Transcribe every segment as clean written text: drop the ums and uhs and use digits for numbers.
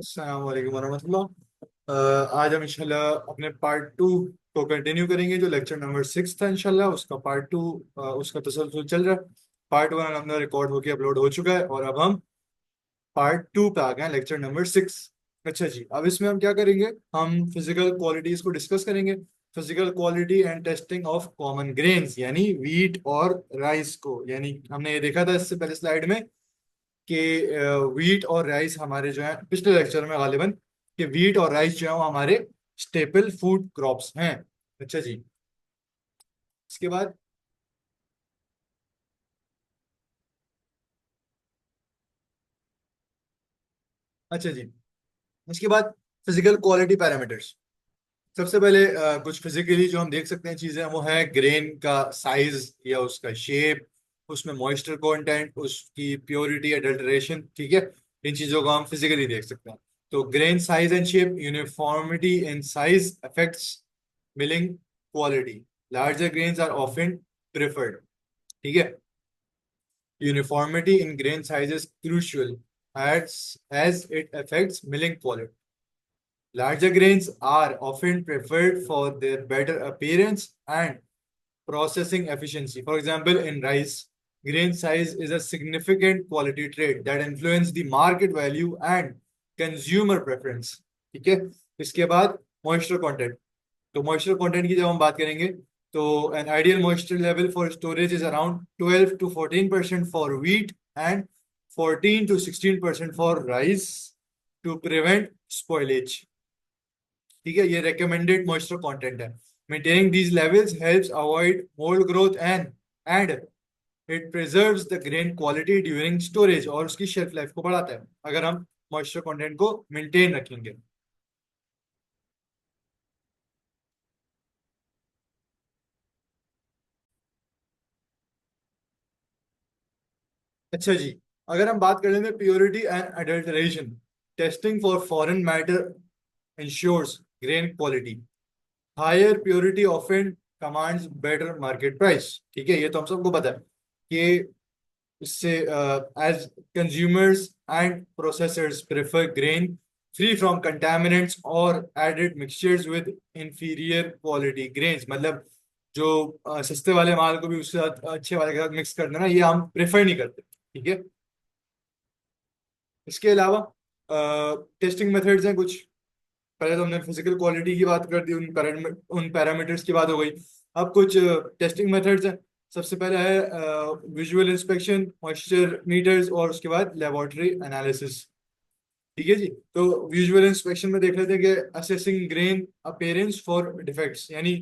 अस्सलाम वालेकुम वरहमतुल्लाह। आज हम इंशाल्लाह अपने पार्ट टू को कंटिन्यू करेंगे। जो लेक्चर नंबर 6 था इंशाल्लाह उसका पार्ट टू उसका तसलसल चल रहा है। पार्ट वन हमने रिकॉर्ड होके अपलोड हो चुका है और अब हम पार्ट टू पे आ गए हैं, लेक्चर नंबर 6। अच्छा जी, अब इसमें हम क्या करेंगे, हम फिजिकल क्वालिटीज को डिस्कस करेंगे। Physical quality and testing of common grains यानी वीट और राइस को। यानी हमने ये देखा था इससे पहले स्लाइड में कि वीट और राइस हमारे जो है, पिछले लेक्चर में गालिबन, कि वीट और राइस जो है वो हमारे स्टेपल फूड क्रॉप्स हैं। अच्छा जी, इसके बाद अच्छा जी, इसके बाद फिजिकल क्वालिटी पैरामीटर्स। सबसे पहले कुछ फिजिकली जो हम देख सकते हैं चीजें, वो है ग्रेन का साइज या उसका शेप, उसमें मॉइस्चर कंटेंट, उसकी प्योरिटी, अडल्टरेशन। ठीक है, इन चीजों को हम फिजिकली देख सकते हैं। तो grain size and shape, uniformity in size affects milling quality. Larger grains are often preferred. ठीक है, uniformity in grain size is crucial as it affects milling quality. Larger grains are often preferred for their better appearance and processing efficiency. For example, in rice, grain size is a significant quality trait that influence the market value and consumer preference. ठीक है, इसके बाद moisture content. तो moisture content की जब हम बात करेंगे, तो an ideal moisture level for storage is around 12 to 14% for wheat and 14 to 16% for rice to prevent spoilage. ठीक है, ये recommended moisture content है। Maintaining these levels helps avoid mold growth and it preserves the grain quality during storage, और उसकी shelf life को बढ़ाता है अगर हम moisture content को maintain रखेंगे। अच्छा जी, अगर हम बात कर लेंगे purity and adulteration, testing for foreign matter ensures grain quality. Higher purity often commands better market price. ठीक है, ये तो हम सबको पता है कि इससे as consumers and processors prefer grain free from contaminants or added mixtures with inferior quality grains। मतलब जो सस्ते वाले माल को भी उसके साथ अच्छे वाले के साथ मिक्स कर देना, ये हम प्रेफर नहीं करते। ठीक है, इसके अलावा टेस्टिंग मेथड्स हैं कुछ। पहले तो हमने फिजिकल क्वालिटी की बात कर दी, उन पैरामीटर्स की बात हो गई। अब कुछ टेस्टिंग मेथड्स हैं। सबसे पहले है विजुअल इंस्पेक्शन, मॉइस्चर मीटर्स, और उसके बाद लेबोरेटरी एनालिसिस। ठीक है जी, तो विजुअल इंस्पेक्शन में देख लेते हैं कि assessing grain appearance for defects. यानी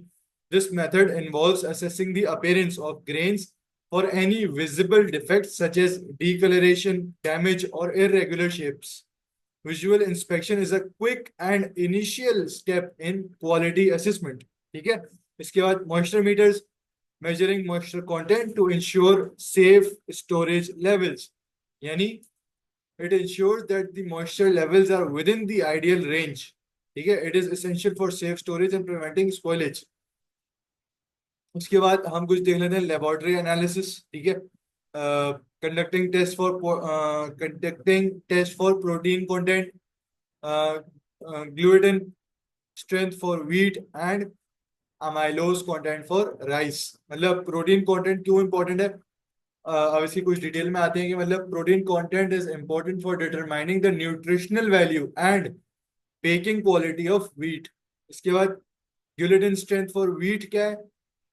this method involves assessing the appearance of grains for any visible defects such as discoloration, damage और irregular shapes. Visual inspection is a quick and initial step in quality assessment. ठीक है, इसके बाद moisture meters, measuring moisture content to ensure safe storage levels। यानी it ensures that the moisture levels are within the ideal range। ठीक है, it is essential for safe storage and preventing spoilage। उसके बाद हम कुछ देख लेते हैं लेबोरेटरी एनालिसिस। ठीक है, conducting test for protein content, gluten strength for wheat and amylose content for rice. मतलब प्रोटीन कंटेंट क्यों इंपॉर्टेंट है, अब इसकी कुछ डिटेल में आते हैं कि मतलब protein content is important for determining the nutritional value and baking quality of wheat. इसके बाद ग्लूटेन स्ट्रेंथ फॉर व्हीट क्या है,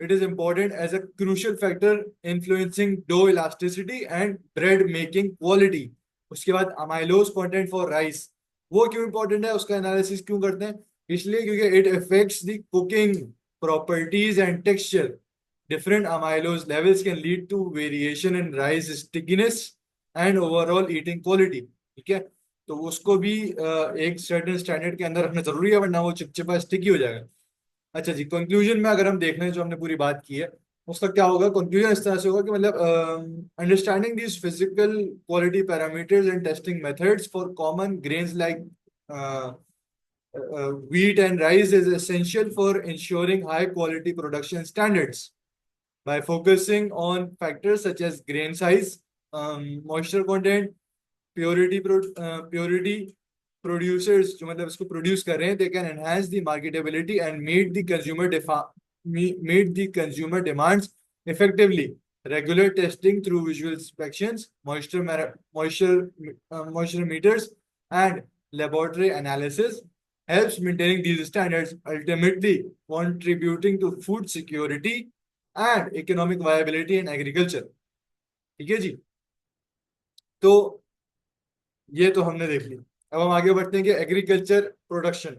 it is important as a crucial factor influencing dough elasticity and bread making quality. उसके बाद amylose content for rice, वो क्यों important है, उसका एनालिसिस क्यों करते हैं, इसलिए क्योंकि it affects the cooking properties and texture. Different amylose levels can lead to variation in rice stickiness and overall eating quality। ठीक है, तो उसको भी एक सर्टेन स्टैंडर्ड के अंदर रखना जरूरी है, वरना वो चिपचिपा स्टिकी हो जाएगा। अच्छा जी, कंक्लूजन में अगर हम देख लें जो हमने पूरी बात की है, उसका क्या होगा, कंक्लूजन इस तरह से होगा कि मतलब understanding these physical quality parameters and testing methods for common grains like wheat and rice is essential for ensuring high quality production standards. By focusing on factors such as grain size, moisture content, purity, producers जो मतलब इसको produce कर रहे हैं, they can enhance the marketability and meet the consumer demands effectively. Regular testing through visual inspections, moisture meters, and laboratory analysis helps maintaining these standards, ultimately contributing to food security and economic viability in agriculture. ठीक है जी. तो ये तो हमने देख ली. अब हम आगे बढ़ते हैं कि एग्रीकल्चर प्रोडक्शन.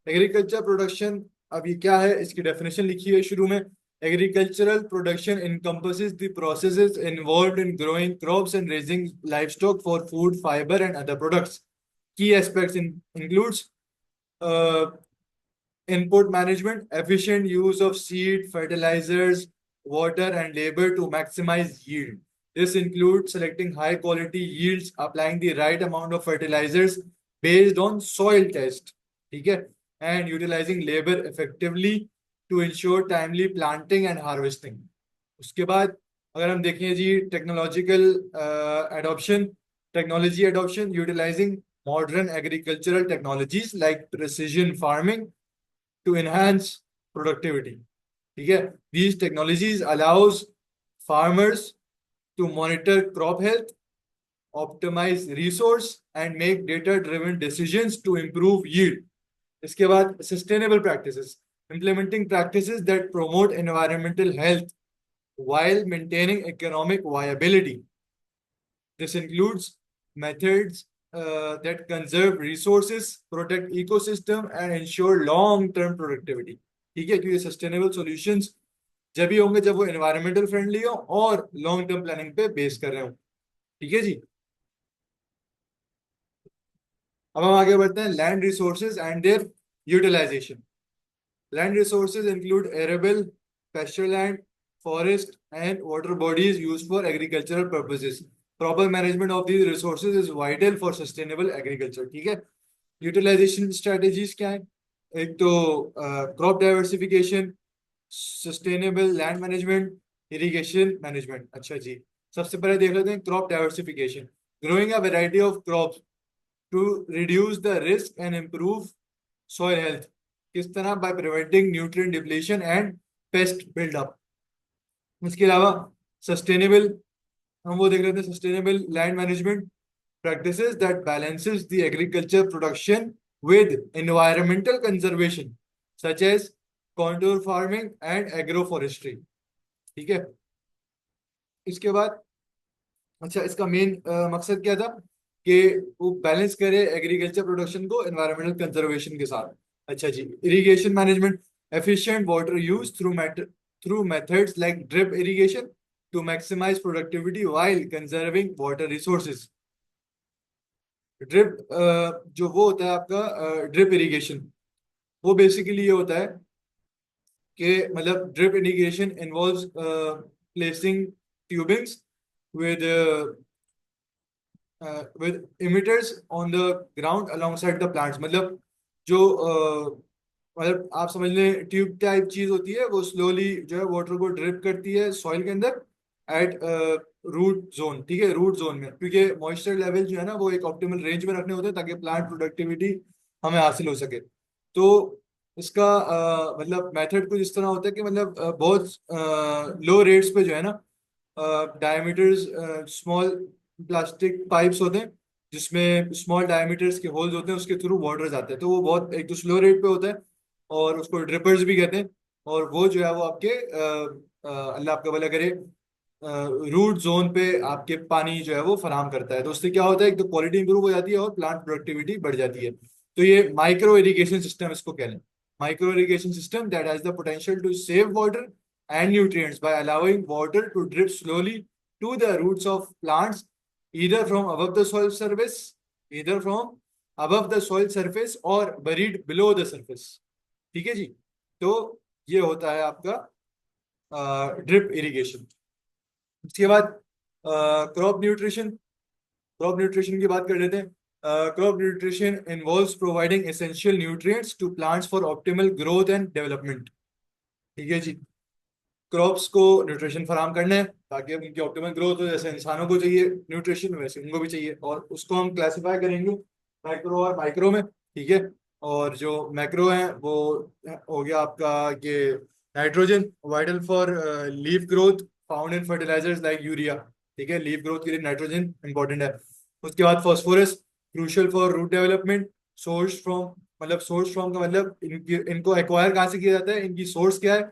एग्रीकल्चर प्रोडक्शन, अब ये क्या है, इसकी डेफिनेशन लिखी है शुरू में. Agricultural production encompasses the processes involved in growing crops and raising livestock for food, fiber, and other products. Key aspects includes uh, input management, efficient use of seed, fertilizers, water, and labor to maximize yield. This includes selecting high quality yields, applying the right amount of fertilizers based on soil test, ठीक है, and utilizing labor effectively to ensure timely planting and harvesting. उसके बाद अगर हम देखें जी technological adoption, technology adoption, utilising modern agricultural technologies like precision farming to enhance productivity. ठीक है, these technologies allows farmers to monitor crop health, optimize resource and make data driven decisions to improve yield. इसके बाद sustainable practices, implementing practices that promote environmental health while maintaining economic viability. This includes methods that conserve resources, protect ecosystem and ensure long-term productivity. ठीक है, क्योंकि sustainable solutions जब भी होंगे जब वो एनवायरमेंटल फ्रेंडली हो और लॉन्ग टर्म प्लानिंग पे बेस कर रहे हो. ठीक है जी. अब हम आगे बढ़ते हैं land resources and their utilisation. Land resources include arable, pasture land, forest, and water bodies used for agricultural purposes. Proper management of these resources is vital for sustainable agriculture. ठीक है. Utilization strategies क्या है? एक तो crop diversification, sustainable land management, irrigation management. अच्छा जी. सबसे पहले देख लेते हैं crop diversification. Growing a variety of crops to reduce the risk and improve soil health. किस तरह? By preventing nutrient depletion and pest buildup. इसके अलावा सस्टेनेबल, हम वो देख रहे थे, sustainable land management practices that balances the agriculture production with environmental conservation such as contour farming and agroforestry. ठीक है. इसके बाद अच्छा, इसका मेन मकसद क्या था कि वो बैलेंस करे एग्रीकल्चर प्रोडक्शन को एनवायरमेंटल कंजर्वेशन के साथ. अच्छा जी. Irrigation management, efficient water use through methods like drip irrigation to maximise productivity while conserving water resources. Drip जो वो होता है आपका ड्रिप इरिगेशन, वो बेसिकली ये होता है कि मतलब drip irrigation involves placing tubings with with emitters on the ground alongside the plants. मतलब जो मतलब आप समझ लें ट्यूब टाइप चीज होती है, वो स्लोली जो है वाटर को ड्रिप करती है सॉइल के अंदर एट रूट जोन. ठीक है, रूट जोन में, क्योंकि मॉइस्चर लेवल जो है ना वो एक ऑप्टिमल रेंज में रखने होते हैं ताकि प्लांट प्रोडक्टिविटी हमें हासिल हो सके. तो इसका मतलब मेथड कुछ इस तरह होता है कि मतलब बहुत लो रेट्स पे जो है ना डायमीटर्स, स्मॉल प्लास्टिक पाइप्स होते हैं जिसमें स्मॉल डायमीटर्स के होल्स होते हैं, उसके थ्रू वाटर जाते हैं. तो वो बहुत एक तो स्लो रेट पे होता है और उसको ड्रिपर्स भी कहते हैं. और वो जो है वो आपके अल्लाह आपका भला करे रूट जोन पे आपके पानी जो है वो फराहम करता है. तो उससे क्या होता है, एक तो क्वालिटी इंप्रूव हो जाती है और प्लांट प्रोडक्टिविटी बढ़ जाती है. तो ये माइक्रो इरिगेशन सिस्टम इसको कह लें. Micro irrigation system that has the potential to save water and nutrients by allowing water to drip slowly to the roots of plants either from above the soil surface either from above the soil surface or buried below the surface. ठीक है जी. तो ये होता है आपका drip irrigation. इसके बाद crop nutrition. Crop nutrition की बात कर लेते हैं. Crop nutrition involves providing essential nutrients to plants for optimal growth and development. ठीक है जी. क्रॉप्स को न्यूट्रिशन फराहम करना है ताकि उनकी ऑप्टिमल ग्रोथ हो. जैसे इंसानों को चाहिए न्यूट्रिशन वैसे उनको भी चाहिए, और उसको हम क्लासिफाई करेंगे माइक्रो और माइक्रो में, ठीक है। और जो मैक्रो है वो हो गया आपका ये nitrogen, vital for leaf growth, found in fertilisers like urea, ठीक है। लीफ ग्रोथ के लिए नाइट्रोजन इंपॉर्टेंट है। उसके बाद phosphorus, crucial for root development, source from, मतलब सोर्स फ्रॉम का मतलब इनको एक्वायर कहाँ से किया जाता है, इनकी सोर्स क्या है।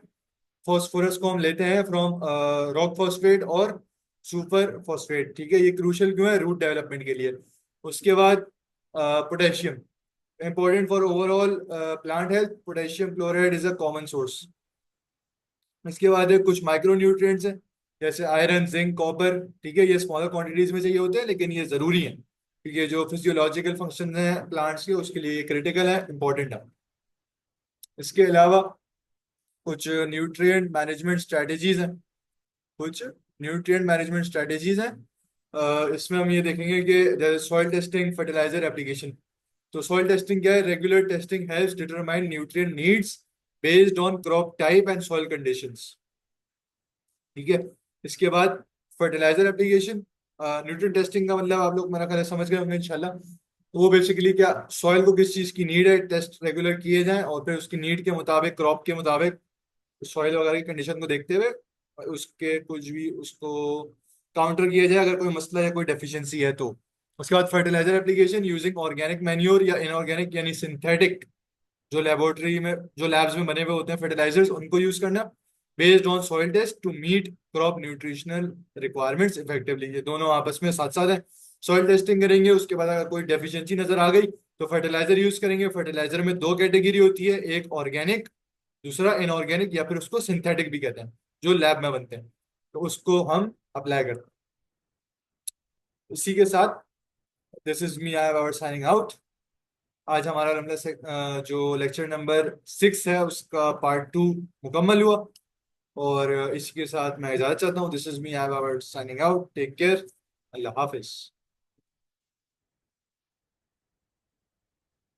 फॉस्फोरस को हम लेते हैं फ्रॉम रॉक फॉस्फेट और सुपर फॉस्फेट, ठीक है। ये क्रूशियल क्यों है, रूट डेवलपमेंट के लिए। उसके बाद potassium, important for overall plant health, potassium chloride is a common source। इसके बाद है कुछ माइक्रो न्यूट्रिएंट्स हैं, जैसे आयरन, जिंक, कॉपर, ठीक है। ये स्मॉलर क्वांटिटीज में चाहिए होते हैं लेकिन ये जरूरी हैं, क्योंकि ये जो फिजियोलॉजिकल फंक्शन है प्लांट्स के उसके लिए ये क्रिटिकल है, इंपॉर्टेंट है। इसके अलावा कुछ न्यूट्रिएंट मैनेजमेंट स्ट्रेटेजीज हैं, कुछ न्यूट्रिएंट मैनेजमेंट स्ट्रेटेजीज हैं। इसमें हम ये देखेंगे कि सॉइल टेस्टिंग, फर्टिलाइजर एप्लीकेशन। तो सॉइल टेस्टिंग क्या है, regular testing helps determine nutrient needs based on crop type and soil conditions, ठीक है। इसके बाद फर्टिलाइजर एप्लीकेशन, न्यूट्रिएंट टेस्टिंग का मतलब आप लोग मेरा ख्याल है समझ गए होंगे इंशाल्लाह। तो वो बेसिकली क्या, सॉइल को किस चीज़ की नीड है, टेस्ट रेगुलर किए जाएं और फिर उसकी नीड के मुताबिक, क्रॉप के मुताबिक, सॉइल वगैरह की कंडीशन को देखते हुए उसके कुछ भी उसको काउंटर किया जाए अगर कोई मसला या कोई डेफिशिएंसी है तो। उसके बाद fertiliser application using organic manure या इनऑर्गेनिक यानी सिंथेटिक, जो लेबोरेटरी में, जो लैब्स में बने हुए होते हैं फर्टिलाइजर्स, उनको यूज करना, based on soil test to meet crop nutritional requirements effectively. ये दोनों आपस में साथ साथ हैं। सॉइल टेस्टिंग करेंगे, उसके बाद अगर कोई डेफिशिएंसी नजर आ गई तो फर्टिलाइजर यूज करेंगे। फर्टिलाइजर में दो कैटेगरी होती है, एक ऑर्गेनिक, दूसरा इनऑर्गेनिक या फिर उसको सिंथेटिक भी कहते हैं, जो लैब में बनते हैं, तो उसको हम अप्लाई करते हैं। इसी के साथ this is me, I have signing out. आज हमारा जो लेक्चर नंबर 6 है उसका पार्ट 2 मुकम्मल हुआ। और इसी के साथ मैं इजाजत चाहता हूँ। This is me, I have signing out. Take care, अल्लाह हाफिज।